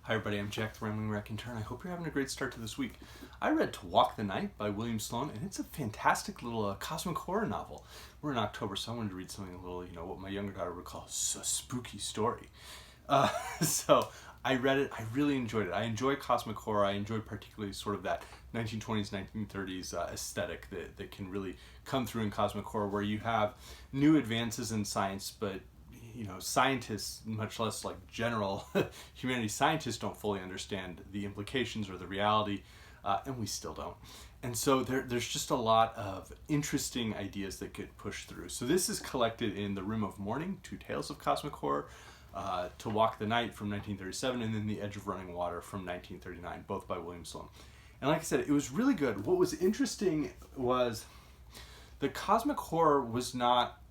Hi everybody, I'm Jack the Rambling Raconteur. I hope you're having a great start to this week. I read To Walk the Night by William Sloane, and it's a fantastic little cosmic horror novel. We're in October, so I wanted to read something a little, what my younger daughter would call a spooky story. So I read it, I really enjoyed it. I enjoy cosmic horror. I enjoy particularly sort of that 1920s, 1930s aesthetic that can really come through in cosmic horror, where you have new advances in science, but scientists, much less like general humanity scientists, don't fully understand the implications or the reality, and we still don't. And so there's just a lot of interesting ideas that get pushed through. So this is collected in The Room of Mourning, Two Tales of Cosmic Horror, To Walk the Night from 1937, and then The Edge of Running Water from 1939, both by William Sloane. And like I said, it was really good. What was interesting was the cosmic horror was not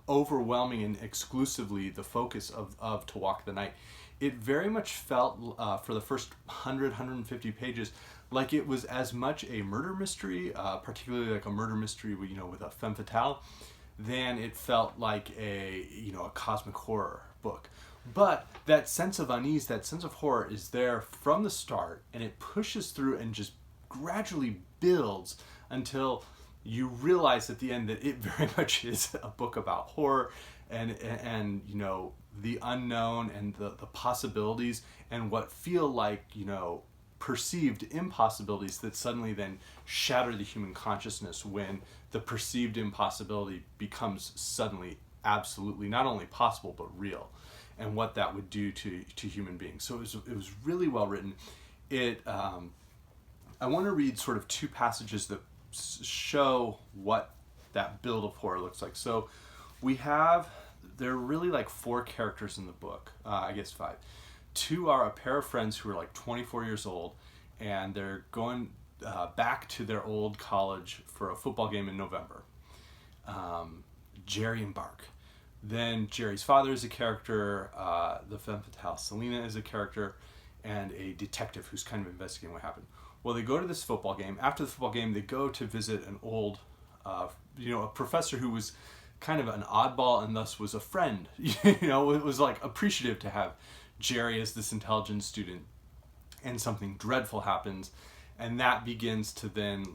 overwhelming and exclusively the focus of To Walk the Night. It very much felt, for the first 150 pages, like it was as much a murder mystery, particularly like a murder mystery with a femme fatale, than it felt like a cosmic horror book. But that sense of unease, that sense of horror is there from the start, and it pushes through and just gradually builds until you realize at the end that it very much is a book about horror and the unknown and the possibilities and what feel like perceived impossibilities that suddenly then shatter the human consciousness when the perceived impossibility becomes suddenly absolutely not only possible but real, and what that would do to human beings. So it was really well written. I want to read sort of two passages that show what that build of horror looks like. So there are really like four characters in the book, I guess five. Two are a pair of friends who are like 24 years old, and they're going back to their old college for a football game in November. Jerry and Bark. Then Jerry's father is a character, the femme fatale Selena is a character, and a detective who's kind of investigating what happened. Well, they go to this football game. After the football game, they go to visit an old, a professor who was kind of an oddball and thus was a friend. It was like appreciative to have Jerry as this intelligent student. And something dreadful happens, and that begins to then,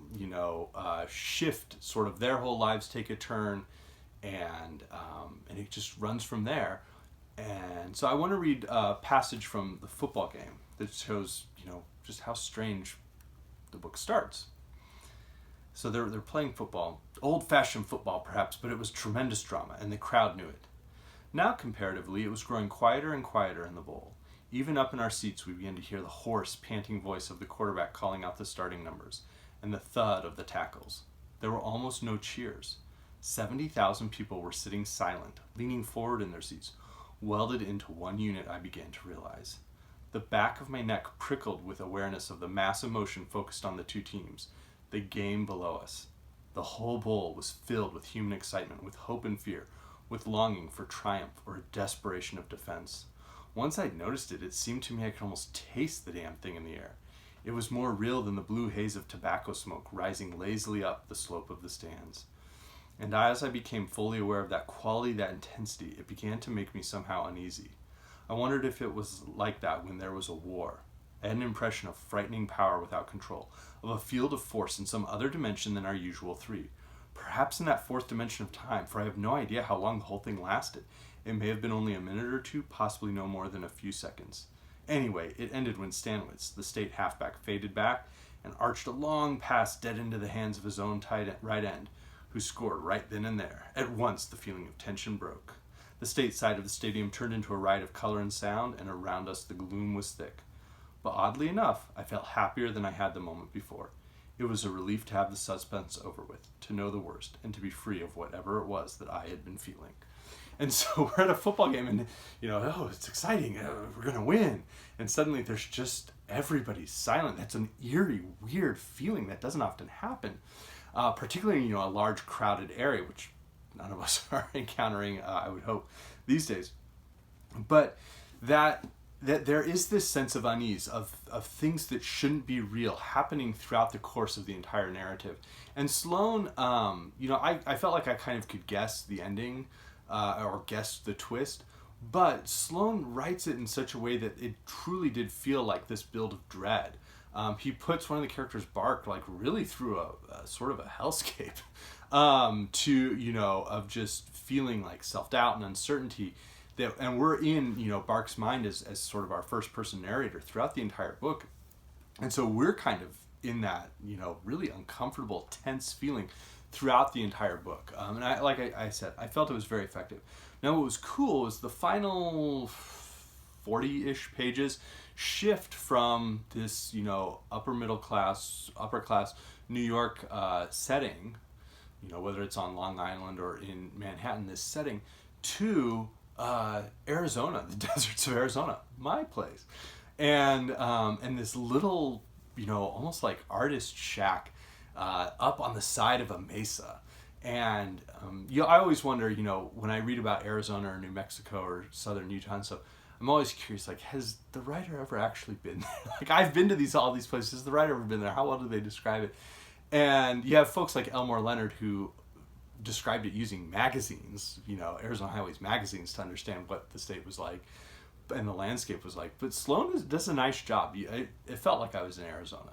shift. Sort of their whole lives take a turn, and it just runs from there. And so I want to read a passage from the football game that shows, just how strange the book starts. So they're playing football, old-fashioned football perhaps, but it was tremendous drama, and the crowd knew it. Now, comparatively, it was growing quieter and quieter in the bowl. Even up in our seats, we began to hear the hoarse, panting voice of the quarterback calling out the starting numbers, and the thud of the tackles. There were almost no cheers. 70,000 people were sitting silent, leaning forward in their seats. Welded into one unit, I began to realize. The back of my neck prickled with awareness of the mass emotion focused on the two teams, the game below us. The whole bowl was filled with human excitement, with hope and fear, with longing for triumph or a desperation of defense. Once I'd noticed it, it seemed to me I could almost taste the damn thing in the air. It was more real than the blue haze of tobacco smoke rising lazily up the slope of the stands. And as I became fully aware of that quality, that intensity, it began to make me somehow uneasy. I wondered if it was like that when there was a war. I had an impression of frightening power without control, of a field of force in some other dimension than our usual three. Perhaps in that fourth dimension of time, for I have no idea how long the whole thing lasted. It may have been only a minute or two, possibly no more than a few seconds. Anyway, it ended when Stanwitz, the state halfback, faded back and arched a long pass dead into the hands of his own tight right end, who scored right then and there. At once the feeling of tension broke. The state side of the stadium turned into a riot of color and sound, and around us the gloom was thick. But oddly enough, I felt happier than I had the moment before. It was a relief to have the suspense over with, to know the worst, and to be free of whatever it was that I had been feeling. And so we're at a football game, and it's exciting, we're going to win. And suddenly there's just, everybody's silent. That's an eerie, weird feeling that doesn't often happen. Particularly in a large crowded area, which none of us are encountering, I would hope, these days. But that there is this sense of unease, of things that shouldn't be real happening throughout the course of the entire narrative. And Sloane, I felt like I kind of could guess the ending, or guess the twist, But Sloane writes it in such a way that it truly did feel like this build of dread. He puts one of the characters, Bark, like really through a sort of a hellscape, of just feeling like self-doubt and uncertainty. And we're in, Bark's mind as sort of our first person narrator throughout the entire book. And so we're kind of in that, really uncomfortable, tense feeling throughout the entire book. And I said, I felt it was very effective. Now, what was cool was the final 40-ish pages shift from this, upper class New York setting, whether it's on Long Island or in Manhattan, this setting, to Arizona, the deserts of Arizona, my place. And this little, almost like artist shack up on the side of a mesa. And I always wonder, when I read about Arizona or New Mexico or southern Utah and stuff, I'm always curious, like, has the writer ever actually been there? Like, I've been to all these places. Has the writer ever been there? How well do they describe it? And you have folks like Elmore Leonard who described it using magazines, Arizona Highways magazines, to understand what the state was like and the landscape was like. But Sloane does a nice job. It felt like I was in Arizona,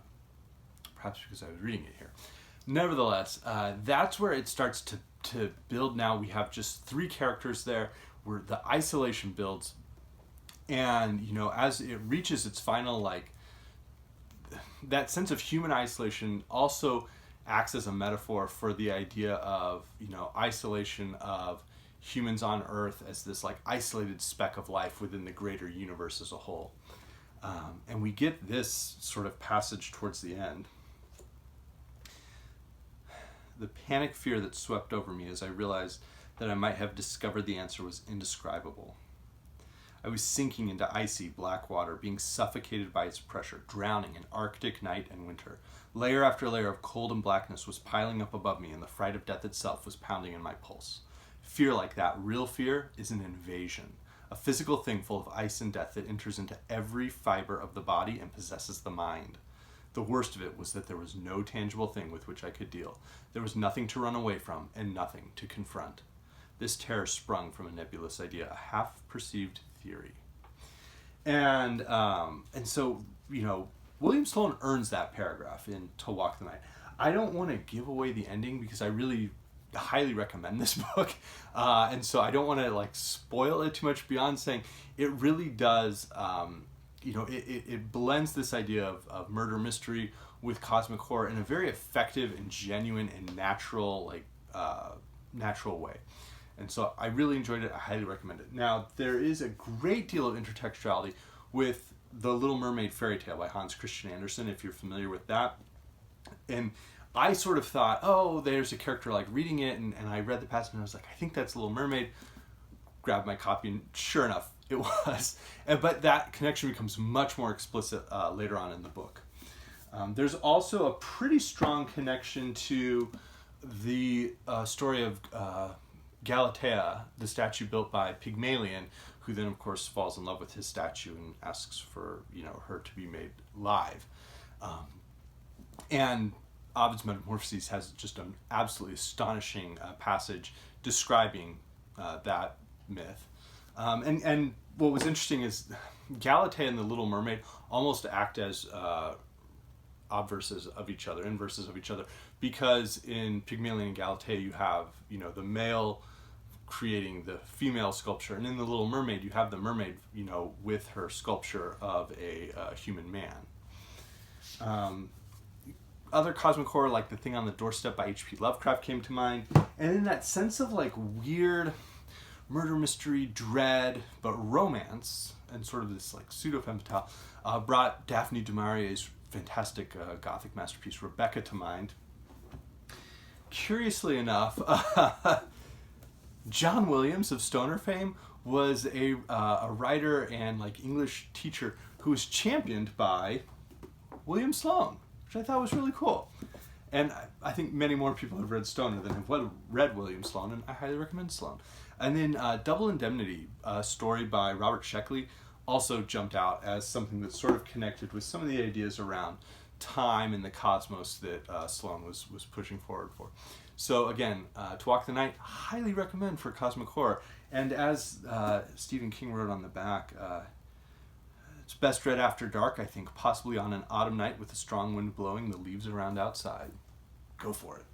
perhaps because I was reading it here. Nevertheless, that's where it starts to build. Now we have just 3 characters there, where the isolation builds, and as it reaches its final, like, that sense of human isolation also acts as a metaphor for the idea of isolation of humans on Earth as this like isolated speck of life within the greater universe as a whole. And we get this sort of passage towards the end. The panic fear that swept over me as I realized that I might have discovered the answer was indescribable. I was sinking into icy black water, being suffocated by its pressure, drowning in Arctic night and winter. Layer after layer of cold and blackness was piling up above me, and the fright of death itself was pounding in my pulse. Fear like that, real fear, is an invasion, a physical thing full of ice and death that enters into every fiber of the body and possesses the mind. The worst of it was that there was no tangible thing with which I could deal. There was nothing to run away from and nothing to confront. This terror sprung from a nebulous idea, a half-perceived theory. And so, William Sloane earns that paragraph in To Walk the Night. I don't want to give away the ending because I really highly recommend this book. And so I don't want to spoil it too much beyond saying it really does, it blends this idea of murder mystery with cosmic horror in a very effective and genuine and natural way. And so I really enjoyed it. I highly recommend it. Now, there is a great deal of intertextuality with The Little Mermaid fairy tale by Hans Christian Andersen, if you're familiar with that. And I sort of thought, there's a character reading it, and I read the passage and I was like, I think that's Little Mermaid. Grabbed my copy, and sure enough, it was. But that connection becomes much more explicit later on in the book. There's also a pretty strong connection to the story of Galatea, the statue built by Pygmalion, who then of course falls in love with his statue and asks for her to be made live. And Ovid's Metamorphoses has just an absolutely astonishing passage describing that myth. And what was interesting is Galatea and the Little Mermaid almost act as obverses of each other, inverses of each other, because in Pygmalion and Galatea you have the male creating the female sculpture, and in the Little Mermaid you have the mermaid with her sculpture of a human man. Other cosmic horror like The Thing on the Doorstep by H.P. Lovecraft came to mind, and in that sense of weird murder mystery, dread, but romance, and sort of this pseudo femme fatale, brought Daphne du Maurier's fantastic Gothic masterpiece Rebecca to mind. Curiously enough, John Williams of Stoner fame was a writer and English teacher who was championed by William Sloane, which I thought was really cool. And I think many more people have read Stoner than have read William Sloane, and I highly recommend Sloane. And then Double Indemnity, a story by Robert Sheckley, also jumped out as something that sort of connected with some of the ideas around time and the cosmos that Sloane was pushing forward for. So again, To Walk the Night, highly recommend for cosmic horror. And as Stephen King wrote on the back, it's best read after dark, I think, possibly on an autumn night with a strong wind blowing the leaves around outside. Go for it.